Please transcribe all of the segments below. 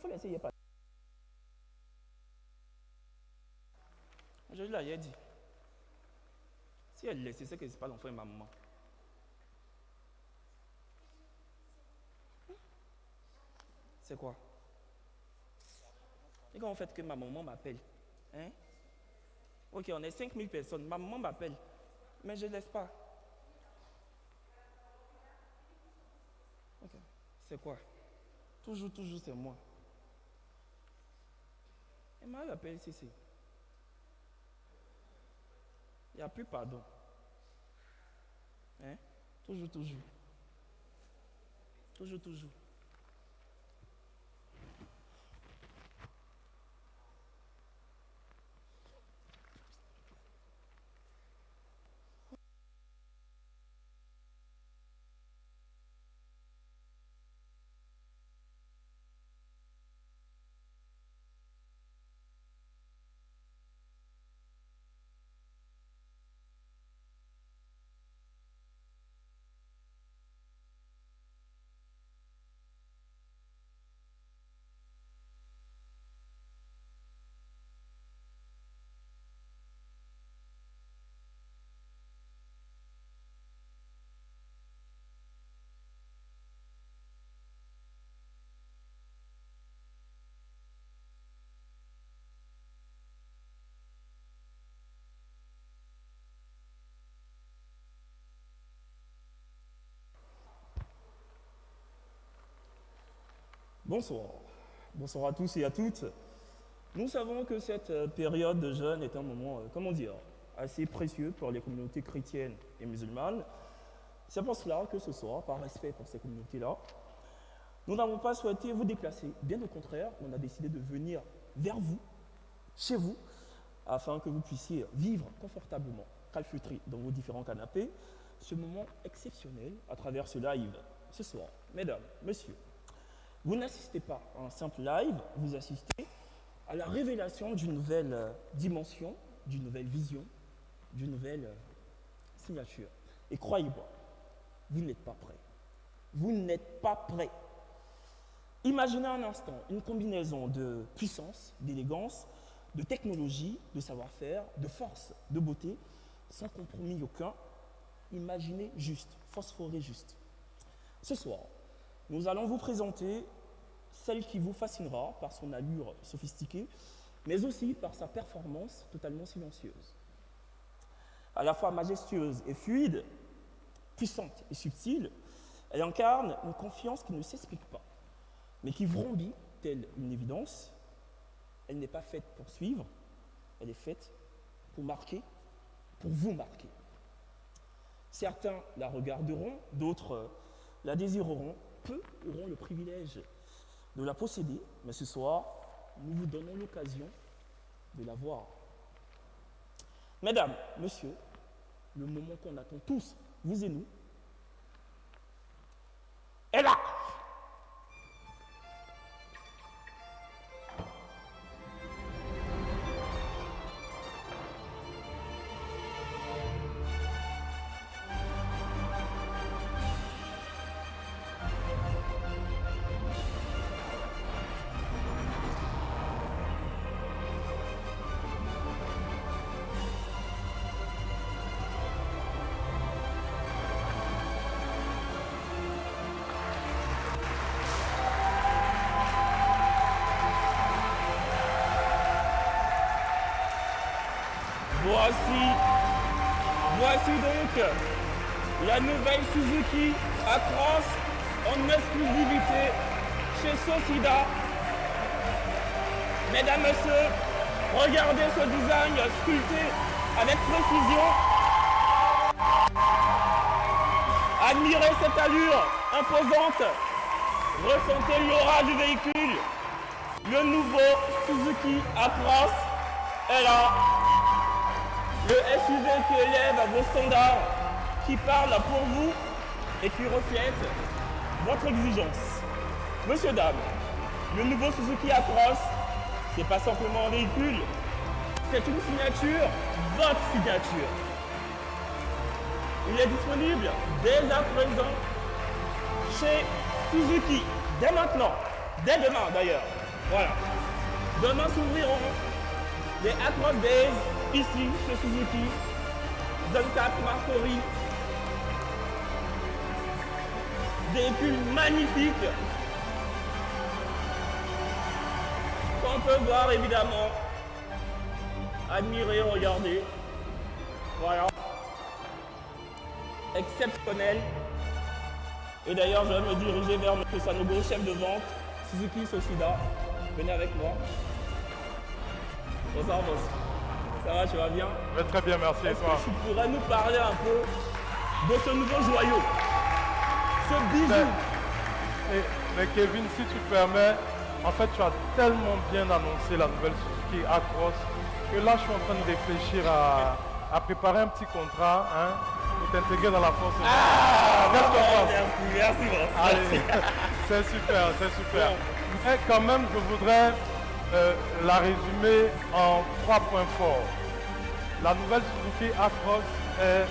faut laisser, il n'y a pas. Je l'ai dit. Si elle laisse, c'est que ce n'est pas l'enfant et ma maman. C'est quoi? Et quand on fait que ma maman m'appelle, hein? Ok, on est 5000 personnes, ma maman m'appelle, mais je ne laisse pas. Ok, c'est quoi? Toujours, c'est moi. Et moi, l'appelle ici. Il n'y a plus pardon. Hein? Toujours. Toujours. Bonsoir. Bonsoir à tous et à toutes. Nous savons que cette période de jeûne est un moment, assez précieux pour les communautés chrétiennes et musulmanes. C'est pour cela que ce soir, par respect pour ces communautés-là, nous n'avons pas souhaité vous déplacer. Bien au contraire, on a décidé de venir vers vous, chez vous, afin que vous puissiez vivre confortablement, calfeutris dans vos différents canapés, ce moment exceptionnel à travers ce live. Ce soir, mesdames, messieurs, vous n'assistez pas à un simple live, vous assistez à la révélation d'une nouvelle dimension, d'une nouvelle vision, d'une nouvelle signature. Et croyez-moi, vous n'êtes pas prêts. Vous n'êtes pas prêts. Imaginez un instant une combinaison de puissance, d'élégance, de technologie, de savoir-faire, de force, de beauté, sans compromis aucun. Imaginez juste, phosphorez juste. Ce soir, nous allons vous présenter celle qui vous fascinera par son allure sophistiquée, mais aussi par sa performance totalement silencieuse. À la fois majestueuse et fluide, puissante et subtile, elle incarne une confiance qui ne s'explique pas, mais qui vrombit telle une évidence. Elle n'est pas faite pour suivre, elle est faite pour marquer, pour vous marquer. Certains la regarderont, d'autres la désireront, peu auront le privilège de la posséder, mais ce soir, nous vous donnons l'occasion de la voir. Mesdames, messieurs, le moment qu'on attend tous, vous et nous, est là. Voici donc la nouvelle Suzuki Acros en exclusivité chez Socida. Mesdames, messieurs, regardez ce design sculpté avec précision. Admirez cette allure imposante. Ressentez l'aura du véhicule. Le nouveau Suzuki Acros est là. Le SUV qui élève à vos standards, qui parle pour vous et qui reflète votre exigence. Monsieur, dame, le nouveau Suzuki Acros, c'est pas simplement un véhicule, c'est une signature, votre signature. Il est disponible dès à présent chez Suzuki, dès maintenant, dès demain d'ailleurs. Voilà. Demain s'ouvriront les Across Days ici, chez Suzuki. Zone 4 Marcory. Véhicules magnifiques qu'on peut voir évidemment, admirer, regarder. Voilà. Exceptionnel. Et d'ailleurs, je vais me diriger vers M. Sanogo, chef de vente, Suzuki Soshida. Venez avec moi. Bonsoir, boss. Ça va, tu vas bien? Ouais, très bien, merci. Est-ce que tu pourrais nous parler un peu de ce nouveau joyau? Ce bijou? Mais Kevin, si tu permets, en fait, tu as tellement bien annoncé la nouvelle Suzuki Across que là, je suis en train de réfléchir à préparer un petit contrat pour t'intégrer dans la force. Qu'est-ce qu'on pense? Merci, boss. Allez, c'est super, c'est super. Mais quand même, je voudrais la résumer en 3 points forts. La nouvelle Suzuki Across est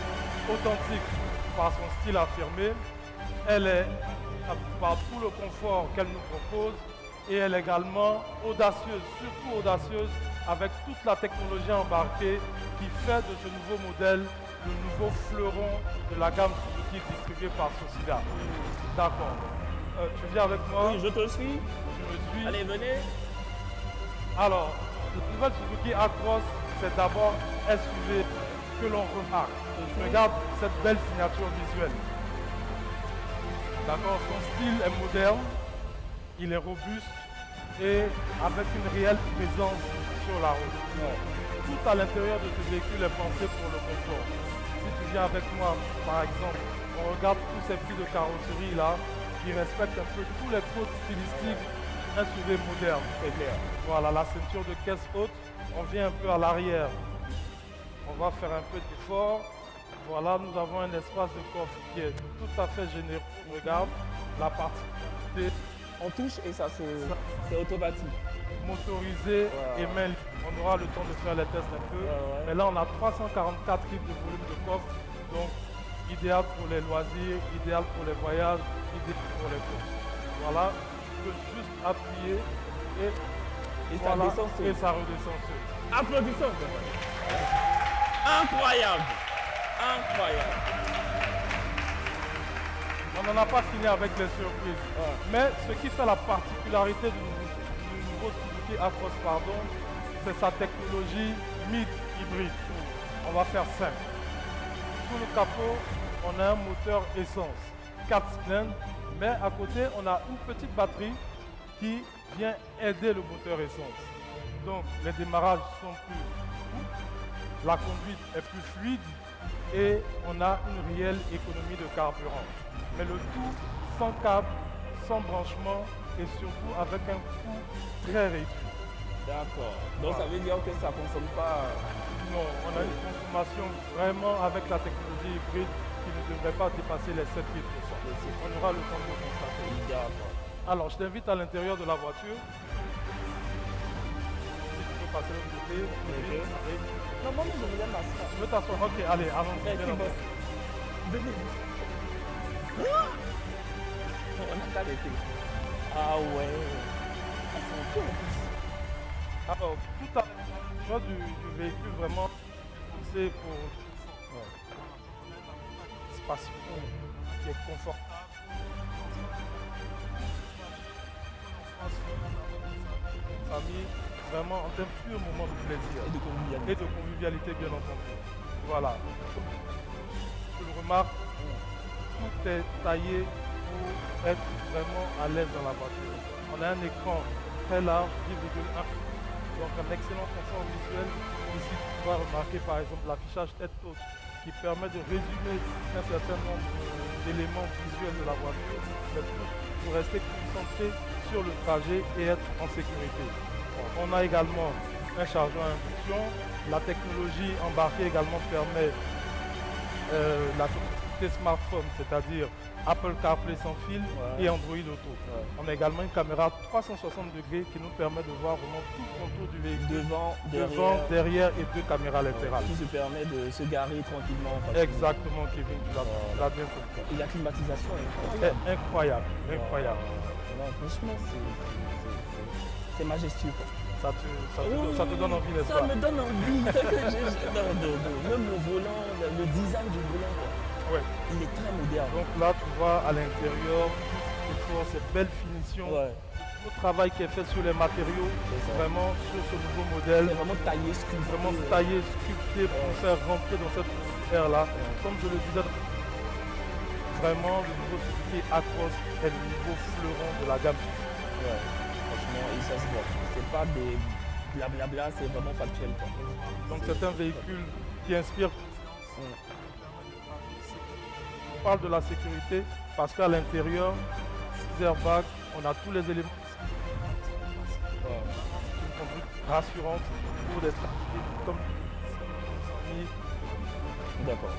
authentique par son style affirmé. Elle est par tout le confort qu'elle nous propose et elle est également audacieuse, surtout audacieuse avec toute la technologie embarquée qui fait de ce nouveau modèle le nouveau fleuron de la gamme Suzuki distribuée par Soshida. D'accord. Tu viens avec moi? Oui, je te suis. Tu me suis. Allez, venez. Alors, la nouvelle Suzuki Across, c'est d'abord SUV que l'on remarque. Regarde cette belle signature visuelle. D'accord, son style est moderne, il est robuste et avec une réelle présence sur la route. Tout à l'intérieur de ce véhicule est pensé pour le confort. Si tu viens avec moi, par exemple, on regarde tous ces prix de carrosserie là, qui respectent un peu tous les codes stylistiques d'un SUV moderne. C'est clair. Voilà, la ceinture de caisse haute, on vient un peu à l'arrière. On va faire un peu d'effort. Voilà, nous avons un espace de coffre qui est tout à fait généreux. Regarde, la partie On touche et ça c'est automatique. motorisée et main libre. On aura le temps de faire les tests un peu. Mais là, on a 344 litres de volume de coffre. Donc, idéal pour les loisirs, idéal pour les voyages, idéal pour les courses. Voilà, tu peux juste appuyer et ça voilà, descend seul. et ça redescend seul. Applaudissons. Incroyable. Incroyable. On n'en a pas fini avec les surprises. Mais ce qui fait la particularité du nouveau Suzuki Across, c'est sa technologie mid-hybride. On va faire simple. Sous le capot, on a un moteur essence, 4 cylindres, mais à côté, on a une petite batterie qui vient aider le moteur essence. Donc, les démarrages sont plus courts, la conduite est plus fluide et on a une réelle économie de carburant. Mais le tout sans câble, sans branchement et surtout avec un coût très réduit. D'accord. Donc ça veut dire que ça ne consomme pas. Non, on a une consommation vraiment avec la technologie hybride qui ne devrait pas dépasser les 7 litres. On aura le temps de le constater. D'accord. Alors, je t'invite à l'intérieur de la voiture. Si tu peux passer de l'autre côté. Non, moi, je voulais m'asseoir. Tu veux t'asseoir? Ok, allez, allons-y. Merci, boss. Venez. Non, on n'a qu'à laisser. Ah ouais. Ah, c'est un peu en plus. Alors, tout à l'intérieur du véhicule, vraiment, c'est pour spacieux, qui est confortable. Famille, vraiment un pur moment de plaisir Et de convivialité. et de convivialité, bien entendu. Voilà. Tu le remarques, tout est taillé pour être vraiment à l'aise dans la voiture. On a un écran très large, 10,1, donc un excellent confort visuel. Ici, tu vas remarquer par exemple l'affichage tête haute qui permet de résumer un certain nombre d'éléments visuels de la voiture, mais tout pour rester concentré sur le trajet et être en sécurité. On a également un chargeur à induction. La technologie embarquée également permet la connectivité smartphone, c'est-à-dire Apple CarPlay sans fil et Android Auto. On a également une caméra 360 degrés qui nous permet de voir vraiment tout le contour du véhicule. Devant, derrière et 2 caméras latérales. Qui se permet de se garer tranquillement. Exactement, Kevin, tu l'as bien compris. Et la climatisation est incroyable. Incroyable. Non, franchement, c'est c'est majestueux. Ça te donne envie, n'est-ce Ça pas? me donne envie. C'est que même le volant, le design du volant, quoi. Ouais. Il est très moderne. Donc là, tu vois à l'intérieur, ces belles finitions, Ouais. le travail qui est fait sur les matériaux, C'est ça. vraiment sur ce nouveau modèle, C'est vraiment taillé, sculpté. vraiment taillé, sculpté pour faire rentrer dans cette ère-là. Comme je le disais, vraiment le nouveau Suzuki Acros est le nouveau fleuron de la gamme. Ouais. Franchement, et ça se voit. C'est pas des blablabla, c'est vraiment factuel, quoi. Donc c'est un véhicule qui inspire. Mm. On parle de la sécurité parce qu'à l'intérieur, 6 airbags, on a tous les éléments. Ouais. Une conduite rassurante pour des trajets comme D'accord.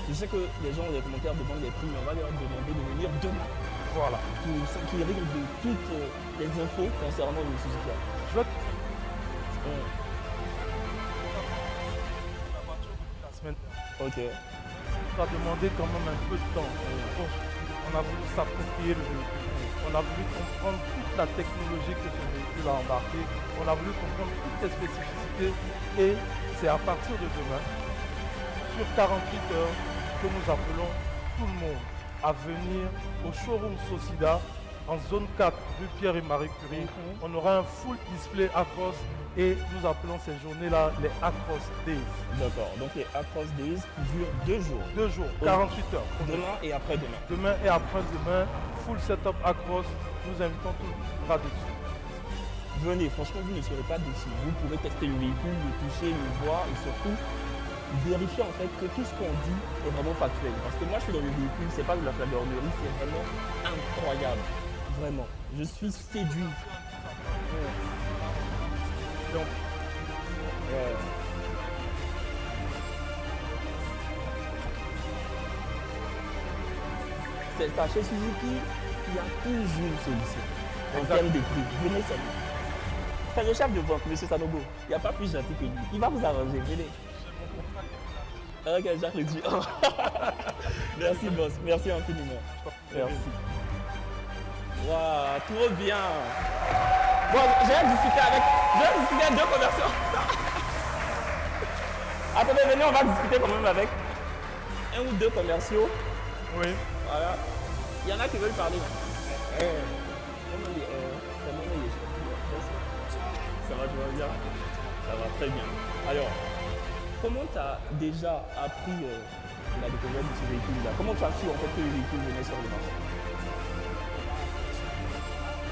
Je sais que les gens, les commentaires demandent les prix, mais on va leur demander de venir demain voilà. pour s'enquérir de toutes les infos concernant le Suzuki. Je vais la semaine. Ok. Ça a demandé quand même un peu de temps. On a voulu s'approprier le véhicule. On a voulu comprendre toute la technologie que ce véhicule a embarquée. On a voulu comprendre toutes les spécificités. Et c'est à partir de demain, sur 48 heures, que nous appelons tout le monde à venir au showroom Socida en zone 4 rue Pierre et Marie Curie. On aura un full display Acros et nous appelons ces journées-là les Acros Days. D'accord. Donc les Acros Days qui durent 2 jours. 2 jours, 48 heures. Demain et après-demain. Demain et après-demain, full setup Acros. Nous invitons tout le monde là-dessus. Venez, franchement, vous ne serez pas déçus. Vous pourrez tester le véhicule, le toucher, le voir et surtout vérifier en fait que tout ce qu'on dit est vraiment factuel. Parce que moi, je suis dans le véhicule, c'est pas de la flagornerie, c'est vraiment incroyable. Vraiment. Je suis séduit. Donc, c'est ça, chez Suzuki, il y a toujours une solution en Exact. termes de prix. Venez seulement. C'est le chef de vente, M. Sanogo. Il n'y a pas plus gentil que lui. Il va vous arranger, venez. Ok, Jacques dit. Merci, boss. Merci infiniment. Merci. Waouh, trop bien. Bon, j'ai discuté avec 2 commerciaux. Attendez, venez, on va discuter quand même avec 1 ou 2 commerciaux. oui. Voilà. Il y en a qui veulent parler. Ça va, tu vas bien? Ça va très bien. Alors, comment tu as déjà appris la découverte de ce véhicule-là? Comment tu as su en fait que le véhicule venait sur le marché?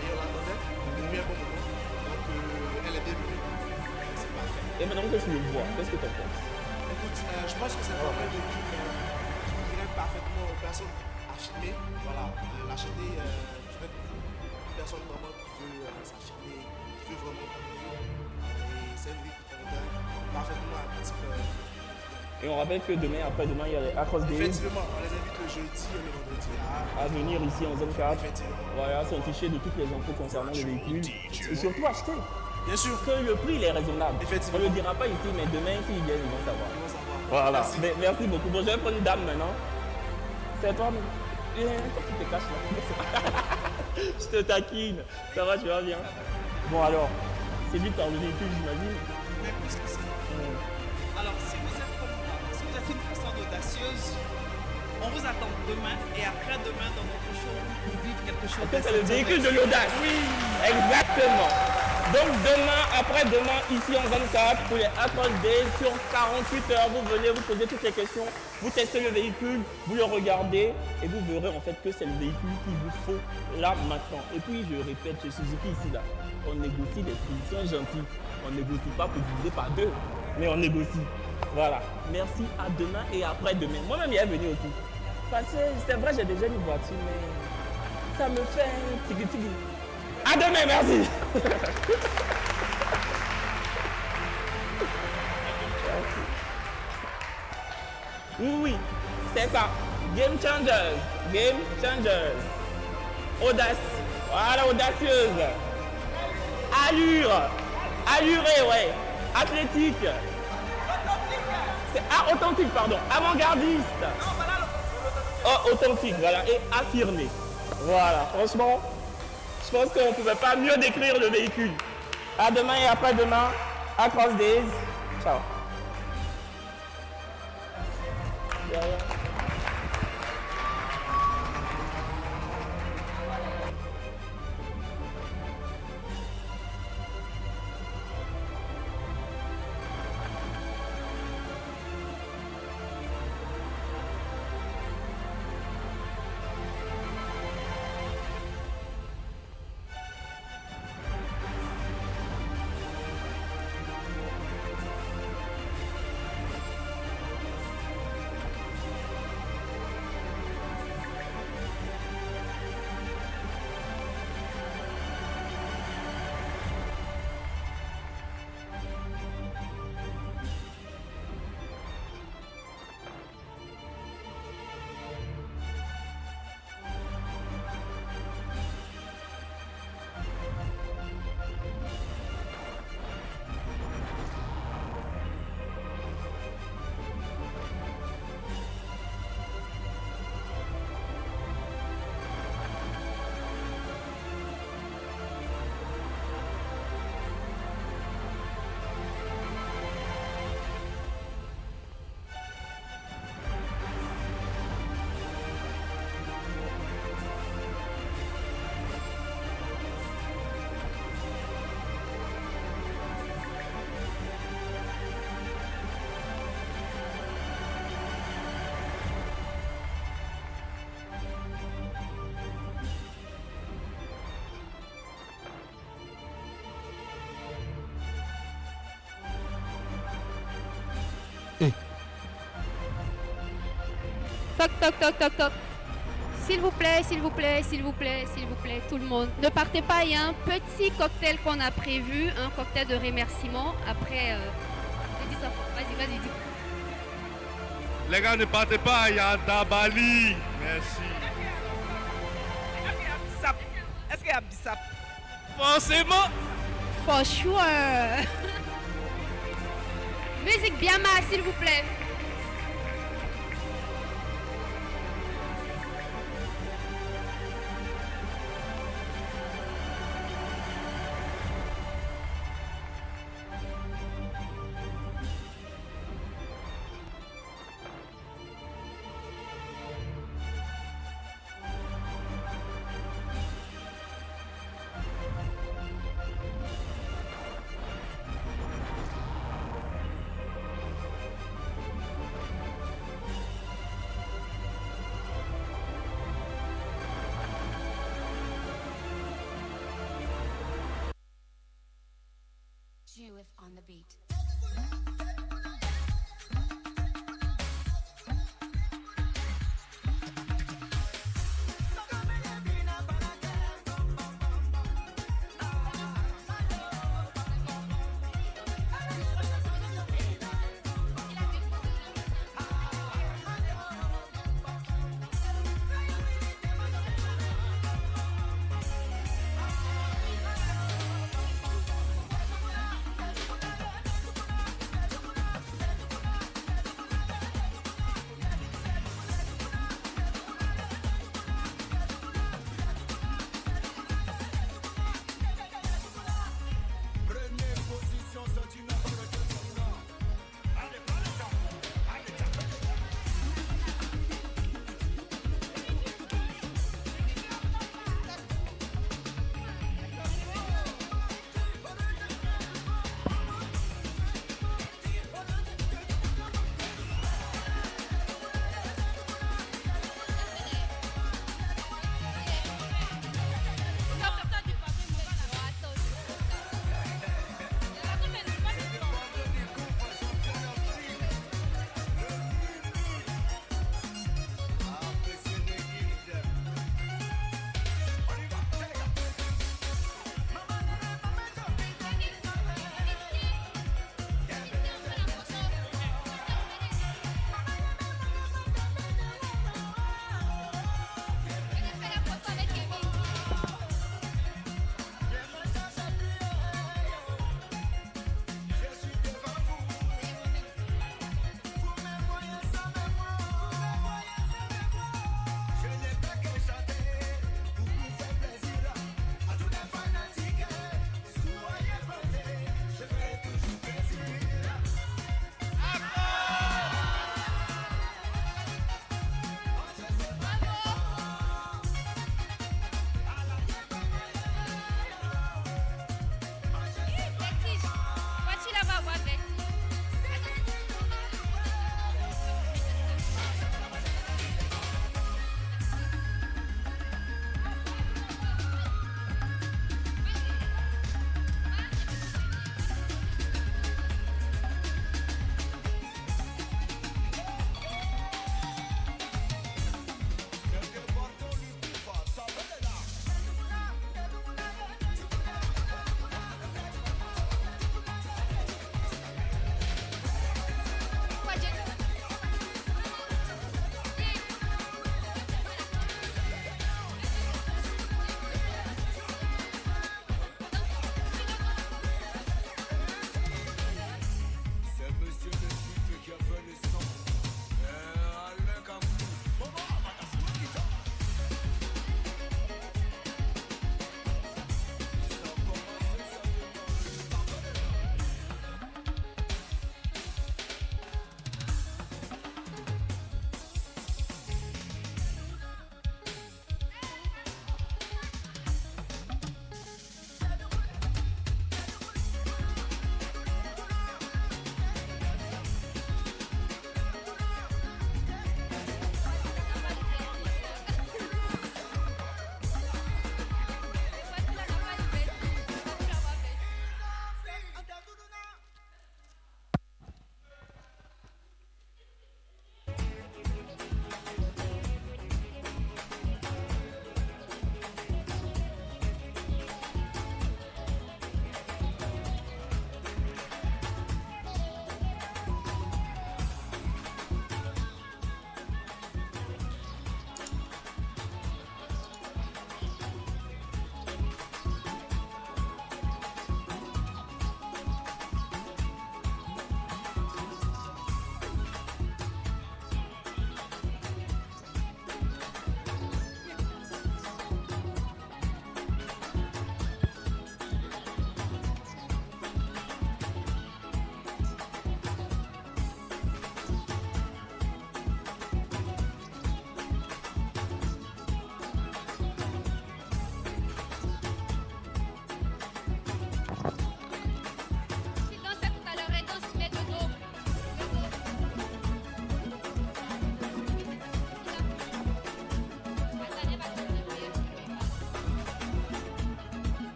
Et on l'attendait depuis un bon moment. Donc elle est bienvenue. C'est parfait. Et maintenant que tu le vois, qu'est-ce que tu en penses? Écoute, je pense que c'est vraiment un véhicule qui irait parfaitement aux personnes affirmées. Voilà, l'acheter dirait pour une personne vraiment qui veut s'affirmer, qui veut vraiment. Et c'est un véhicule qui convient parfaitement à un type. Et on rappelle que demain, après-demain, il y a les Acros Days Effectivement, on les invite le jeudi et le vendredi à venir ici en zone 4. Effectivement. Voilà, s'afficher de toutes les infos concernant le véhicule. Et surtout acheter. Bien sûr. Que le prix il est raisonnable. Effectivement. On ne le dira pas ici, mais demain, s'ils viennent, ils vont savoir. On va savoir. Voilà. Merci. Merci beaucoup. Bon, je vais prendre une dame maintenant. C'est toi, mais. Pourquoi tu te caches là? Je te taquine. Ça va, tu vas bien? Bon, alors, c'est vite par le véhicule, j'imagine. Mais plus que ça. Alors, si vous êtes comme moi, si vous êtes une personne audacieuse, on vous attend demain et après-demain dans notre showroom pour vivre quelque chose Parce que c'est le véhicule de l'audace. Oui, exactement. Donc demain, après-demain, ici en 24, pour les Acros Days, sur 48 heures, vous venez, vous posez toutes les questions, vous testez le véhicule, vous le regardez et vous verrez en fait que c'est le véhicule qu'il vous faut là maintenant. Et puis je répète, chez Suzuki ici là, on négocie des prix, ils sont gentils. On négocie pas pour diviser par 2, mais on négocie. Voilà. Merci, à demain et après-demain. Moi-même, il est venu aussi. Parce que c'est vrai, j'ai déjà une voiture, mais ça me fait un tigui-tigui. À demain, merci. Oui, c'est ça. Game changers. Game changers. Audace. Voilà, audacieuse. Allure. Allurée, ouais. Athlétique. C'est authentique, pardon. Avant-gardiste. Oh, authentique, voilà. Et affirmé. Voilà, franchement, je pense qu'on ne pouvait pas mieux décrire le véhicule. À demain et après-demain. À Cross Days. Ciao. Toc, toc, toc, toc, toc. S'il vous plaît, s'il vous plaît, s'il vous plaît, s'il vous plaît, tout le monde. Ne partez pas, il y a un petit cocktail qu'on a prévu, un cocktail de remerciement. Après, je dis ça, vas-y, vas-y, dis. Les gars, ne partez pas, il y a un Dabali. Merci. Est-ce qu'il y a Bissap? Forcément. For sure. Musique bien mal, s'il vous plaît. Jewif on the beat.